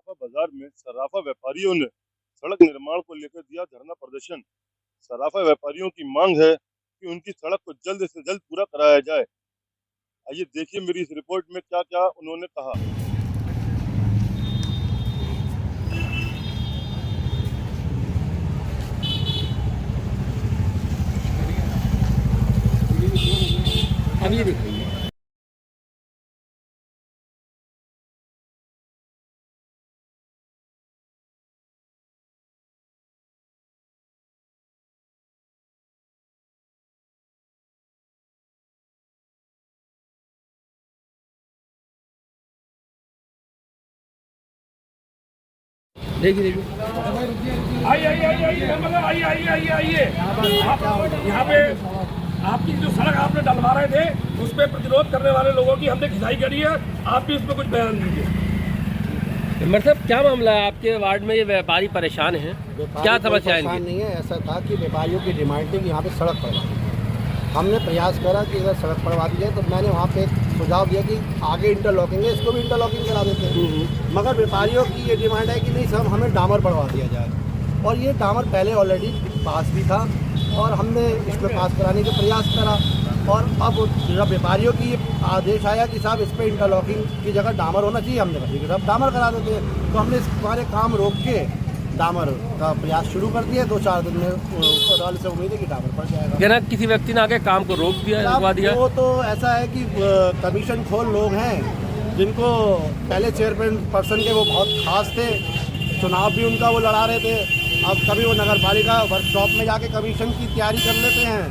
सराफा बाजार में सराफा व्यापारियों ने सड़क निर्माण को लेकर दिया धरना प्रदर्शन। सराफा व्यापारियों की मांग है कि उनकी सड़क को जल्द से जल्द पूरा कराया जाए। आइए देखिए मेरी इस रिपोर्ट में क्या क्या उन्होंने कहा। अब ये दिखाइए। देखिए देखिए, आइए आइए आइए आइए मतलब आइए आइए आइए आइए आप यहाँ पे आपकी जो सड़क आपने डलवा रहे थे उस पर प्रतिरोध करने वाले लोगों की हमने खिंचाई करी है। आप भी इस पर कुछ बयान दीजिए। मतलब क्या मामला है आपके वार्ड में? ये व्यापारी परेशान हैं, क्या समस्या है इनकी? नहीं है, ऐसा था कि व्यापारियों की डिमांड थी कि यहाँ पे सड़क पड़वा दी। हमने प्रयास करा कि अगर सड़क पड़वा दी जाए तो मैंने वहाँ पे सुझाव दिया कि आगे इंटरलॉकिंग है, इसको भी इंटरलॉकिंग करा देते हैं। मगर व्यापारियों की ये डिमांड है कि नहीं साहब हमें डामर बढ़वा दिया जाए, और ये डामर पहले ऑलरेडी पास भी था और हमने इसमें पास कराने का प्रयास करा। और अब जब व्यापारियों की ये आदेश आया कि साहब इस पर इंटरलॉकिंग की जगह डामर होना चाहिए, हमने कहा कि साहब डामर करा देते हैं। तो हमने हमारे काम रोक के डामर का प्रयास शुरू कर दिया। 2-4 दिन में ऊपर वाले से उम्मीद है कि डामर पड़ जाएगा। क्या ना किसी व्यक्ति ने आके काम को रोक दिया, रुकवा दिया? वो तो ऐसा है कि कमीशन खोर लोग हैं जिनको पहले चेयरमैन पर्सन के वो बहुत खास थे, चुनाव भी उनका वो लड़ा रहे थे। अब कभी वो नगर पालिका वर्कशॉप में जाके कमीशन की तैयारी कर लेते हैं,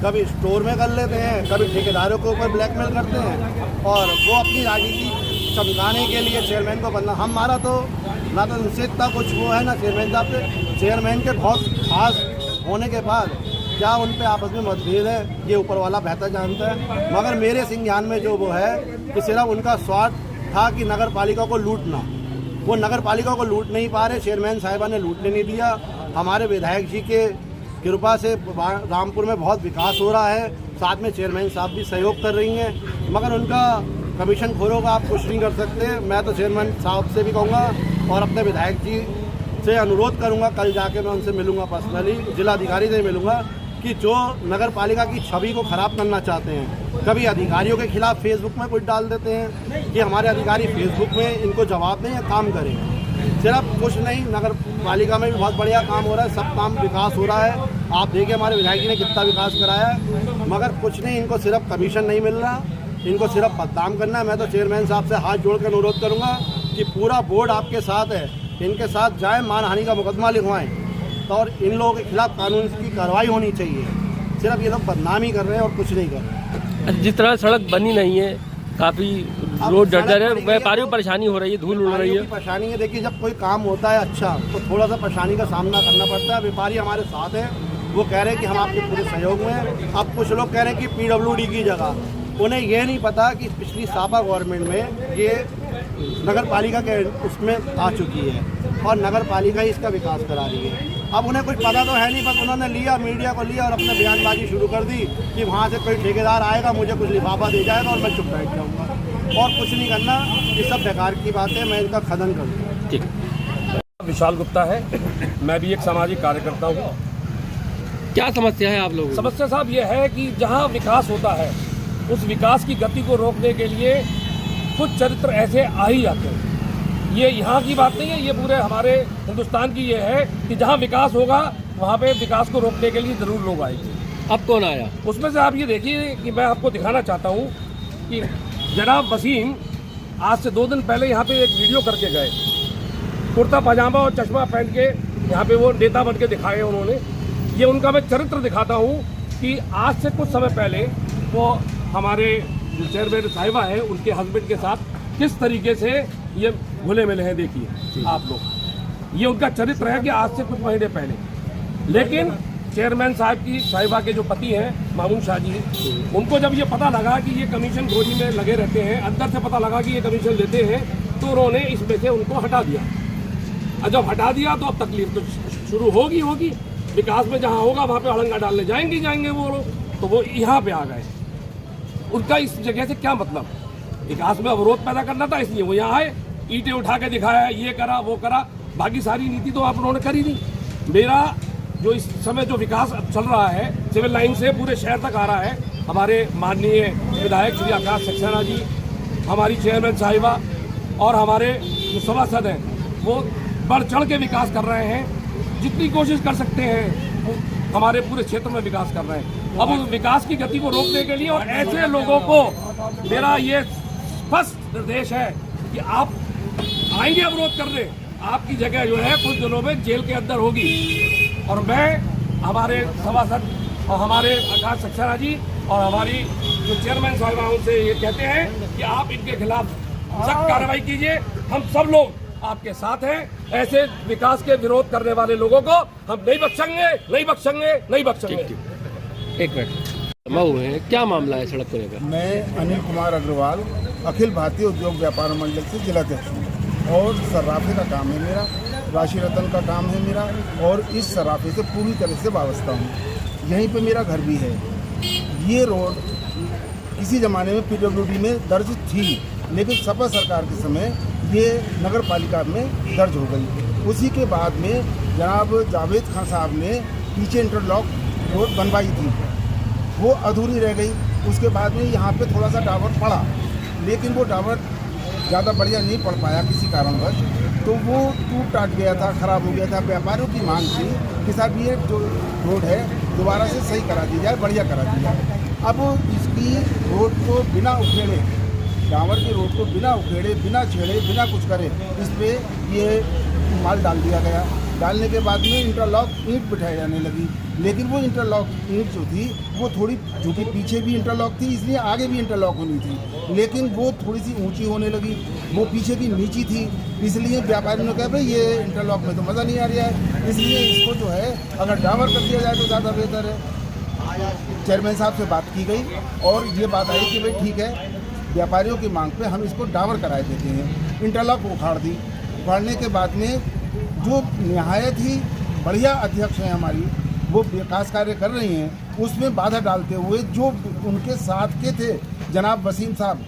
कभी स्टोर में कर लेते हैं, कभी ठेकेदारों के ऊपर ब्लैकमेल करते हैं, और वो अपनी राजनीति चमकाने के लिए चेयरमैन को बनना। हमारा तो ना तो उनसे इतना कुछ वो है ना चेयरमैन साहब से। चेयरमैन के बहुत खास होने के बाद क्या उन पे आपस में मतभेद है ये ऊपर वाला बेहतर जानता है। मगर मेरे संज्ञान में जो वो है कि सिर्फ उनका स्वार्थ था कि नगर पालिका को लूटना। वो नगर पालिका को लूट नहीं पा रहे, चेयरमैन साहिबा ने लूटने नहीं दिया। हमारे विधायक जी के कृपा से रामपुर में बहुत विकास हो रहा है, साथ में चेयरमैन साहब भी सहयोग कर रही हैं। मगर उनका कमीशन खोरों का आप कुछ नहीं कर सकते। मैं तो चेयरमैन साहब से भी कहूँगा और अपने विधायक जी से अनुरोध करूँगा, कल जाके मैं उनसे मिलूँगा, पर्सनली जिलाधिकारी से मिलूँगा, कि जो नगर पालिका की छवि को ख़राब करना चाहते हैं, कभी अधिकारियों के खिलाफ फेसबुक में कुछ डाल देते हैं कि हमारे अधिकारी फेसबुक में इनको जवाब दें या काम करें। सिर्फ कुछ नहीं, नगर पालिका में भी बहुत बढ़िया काम हो रहा है, सब काम विकास हो रहा है। आप देखिए हमारे विधायक जी ने कितना विकास कराया है, मगर कुछ नहीं, इनको सिर्फ कमीशन नहीं मिल रहा, इनको सिर्फ बदनाम करना है। मैं तो चेयरमैन साहब से हाथ जोड़ कर अनुरोध करूँगा कि पूरा बोर्ड आपके साथ है, इनके साथ जाएँ, मानहानि का मुकदमा लिखवाएँ और इन लोगों के खिलाफ कानून की कार्रवाई होनी चाहिए। सिर्फ ये लोग बदनामी कर रहे हैं और कुछ नहीं कर रहे। जिस तरह सड़क बनी नहीं है, काफ़ी रोड जर्जर है, व्यापारियों को परेशानी हो रही है, धूल उड़ रही है। परेशानी है, देखिए जब कोई काम होता है अच्छा तो थोड़ा सा परेशानी का सामना करना पड़ता है। व्यापारी हमारे साथ हैं, वो कह रहे हैं कि हम आपके पूरे सहयोग में हैं। अब कुछ लोग कह रहे हैं कि PWD की जगह, उन्हें ये नहीं पता कि पिछली सापा गवर्नमेंट में ये नगर पालिका के उसमें आ चुकी है और नगर पालिका ही इसका विकास करा रही है। अब उन्हें कुछ पता तो है नहीं, बस उन्होंने लिया, मीडिया को लिया और अपने बयानबाजी शुरू कर दी कि वहाँ से कोई ठेकेदार आएगा, मुझे कुछ लिफाफा दे जाएगा और मैं चुप बैठ जाऊँगा, और कुछ नहीं करना। ये सब बेकार की बात है, मैं इनका खनन करूँगा। ठीक। विशाल गुप्ता है, मैं भी एक सामाजिक कार्यकर्ता हूँ। क्या समस्या है आप लोगों की? समस्या साहब ये है कि जहाँ विकास होता है उस विकास की गति को रोकने के लिए कुछ चरित्र ऐसे आ ही जाते हैं। ये यहाँ की बात नहीं है, ये पूरे हमारे हिंदुस्तान की ये है कि जहाँ विकास होगा वहाँ पे विकास को रोकने के लिए ज़रूर लोग आएंगे। अब कौन आया उसमें से? आप ये देखिए कि मैं आपको दिखाना चाहता हूँ कि जनाब वसीम आज से 2 दिन पहले यहाँ पे एक वीडियो करके गए, कुर्ता पजामा और चश्मा पहन के यहाँ पे वो नेता बन के दिखाए उन्होंने। ये उनका मैं चरित्र दिखाता हूँ कि आज से कुछ समय पहले वो हमारे चेयरमैन साहिबा हैं, उनके हस्बैंड के साथ किस तरीके से ये घुले मिले हैं। देखिए आप लोग, ये उनका चरित्र है कि आज से कुछ महीने पहले। लेकिन चेयरमैन साहब की साहिबा के जो पति हैं मामून शाह जी, उनको जब ये पता लगा कि ये कमीशन खोरी में लगे रहते हैं, अंदर से पता लगा कि ये कमीशन लेते हैं, तो उन्होंने इसमें से उनको हटा दिया। और जब हटा दिया तो अब तकलीफ तो शुरू होगी। विकास में जहाँ होगा वहाँ पे अड़ंगा डालने जाएंगे वो लोग, तो वो यहाँ पे आ गए। उनका इस जगह से क्या मतलब? विकास में अवरोध पैदा करना था, इसलिए वो यहाँ आए। ईंटें उठा के दिखाया, ये करा वो करा, बाकी सारी नीति तो आप उन्होंने करी नहीं। मेरा जो इस समय जो विकास अब चल रहा है सिविल लाइन से पूरे शहर तक आ रहा है, हमारे माननीय विधायक श्री आकाश सक्सेना जी, हमारी चेयरमैन साहिबा और हमारे जो सभासद हैं वो बढ़ चढ़ के विकास कर रहे हैं। जितनी कोशिश कर सकते हैं वो हमारे पूरे क्षेत्र में विकास कर रहे हैं। अब उस विकास की गति को रोकने के लिए और ऐसे लोगों को मेरा ये स्पष्ट निर्देश है कि आप आएंगे अवरोध करने, आपकी जगह जो है कुछ दिनों में जेल के अंदर होगी। और मैं हमारे सभासद और हमारे आकाश सक्सेना जी और हमारी जो चेयरमैन साहिबा उनसे ये कहते हैं कि आप इनके खिलाफ सख्त कार्रवाई कीजिए। हम सब लोग आपके साथ हैं। ऐसे विकास के विरोध करने वाले लोगों को हम नहीं बख्शेंगे, नहीं बख्शेंगे, नहीं बख्शेंगे। एक मिनट मऊ है, क्या मामला है सड़क को लेकर? मैं अनिल कुमार अग्रवाल अखिल भारतीय उद्योग व्यापार मंडल से जिलाध्यक्ष हूँ और सर्राफे का काम है मेरा, राशि रतन का काम है मेरा और इस सर्राफे से पूरी तरह से वाबस्ता हूँ। यहीं पे मेरा घर भी है। ये रोड किसी ज़माने में पीडब्ल्यूडी में दर्ज थी, लेकिन सपा सरकार के समय ये नगर पालिका में दर्ज हो गई। उसी के बाद में जनाब जावेद खान साहब ने पीछे इंटरलॉक रोड बनवाई थी, वो अधूरी रह गई। उसके बाद में यहाँ पे थोड़ा सा टावर पड़ा, लेकिन वो टावर ज़्यादा बढ़िया नहीं पड़ पाया किसी कारणवश, तो वो टूट टाट गया था, ख़राब हो गया था। व्यापारियों की मांग थी कि साहब ये जो रोड है दोबारा से सही करा दी जाए, बढ़िया करा दी जाए। अब इसकी रोड को बिना उखेड़े, टावर की रोड को बिना उखेड़े, बिना छेड़े, बिना कुछ करे इस पर ये माल डाल दिया गया। डालने के बाद में इंटरलॉक ईंट बिठाई जाने लगी, लेकिन वो इंटरलॉक ईंट जो थी वो थोड़ी, चूँकि पीछे भी इंटरलॉक थी इसलिए आगे भी इंटरलॉक होनी थी, लेकिन वो थोड़ी सी ऊंची होने लगी, वो पीछे की नीची थी। इसलिए व्यापारियों ने कहा भाई ये इंटरलॉक में तो मज़ा नहीं आ रहा है, इसलिए इसको जो है अगर डावर कर दिया जाए तो ज़्यादा बेहतर है। चेयरमैन साहब से बात की गई और ये बात आई कि भाई ठीक है, व्यापारियों की मांग पे हम इसको डावर कराए देते हैं। इंटरलॉक उखाड़ दी। उखाड़ने के बाद में जो नहायत ही बढ़िया अध्यक्ष हैं हमारी, वो विकास कार्य कर रही हैं, उसमें बाधा डालते हुए जो उनके साथ के थे जनाब वसीम साहब,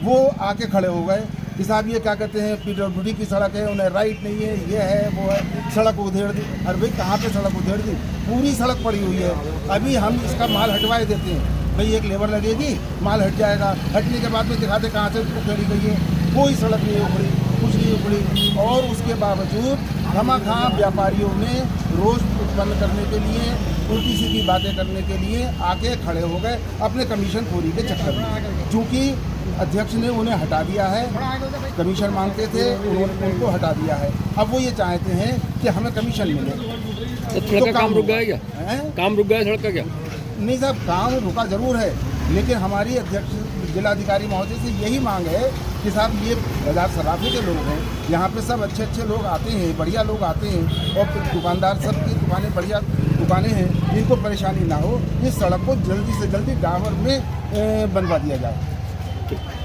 वो आके खड़े हो गए कि साहब ये क्या कहते हैं पीडब्ल्यूडी की सड़क है, उन्हें राइट नहीं है, ये है वो है, सड़क उधेड़ दी। अरे भाई कहाँ पे सड़क उधेड़ दी? पूरी सड़क पड़ी हुई है। अभी हम इसका माल हटवाए देते हैं, भाई एक लेबर लगेगी, माल हट जाएगा, हटने के बाद में दिखाते कहाँ से उखेड़ी गई है, कोई सड़क नहीं उखड़ी, कुछ नहीं उखड़ी। और उसके बावजूद खामखा व्यापारियों ने रोष उत्पन्न करने के लिए, उल्टी सीधी बातें करने के लिए आके खड़े हो गए अपने कमीशन खोरी के चक्कर में। चूँकि अध्यक्ष ने उन्हें हटा दिया है, कमीशन मांगते थे, उन्होंने उनको हटा दिया है। अब वो ये चाहते हैं कि हमें कमीशन मिले। तो सड़क का काम रुक गया क्या? काम रुक गया सड़क का क्या? नहीं साहब, काम रुका जरूर है, लेकिन हमारी अध्यक्ष जिलाधिकारी महोदय से यही मांग है कि साहब ये बाजार सर्राफे के लोग हैं, यहाँ पे सब अच्छे अच्छे लोग आते हैं, बढ़िया लोग आते हैं और दुकानदार सब की दुकानें बढ़िया दुकानें हैं, जिनको परेशानी ना हो, इस सड़क को जल्दी से जल्दी डावर में बनवा दिया जाए।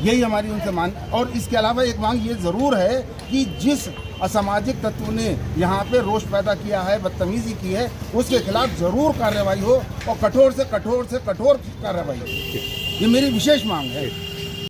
यही हमारी उनसे मांग। और इसके अलावा एक मांग ये ज़रूर है कि जिस असामाजिक तत्व ने यहाँ पे रोष पैदा किया है, बदतमीजी की है, उसके खिलाफ ज़रूर कार्रवाई हो और कठोर से कठोर कार्रवाई हो। ये मेरी विशेष मांग है।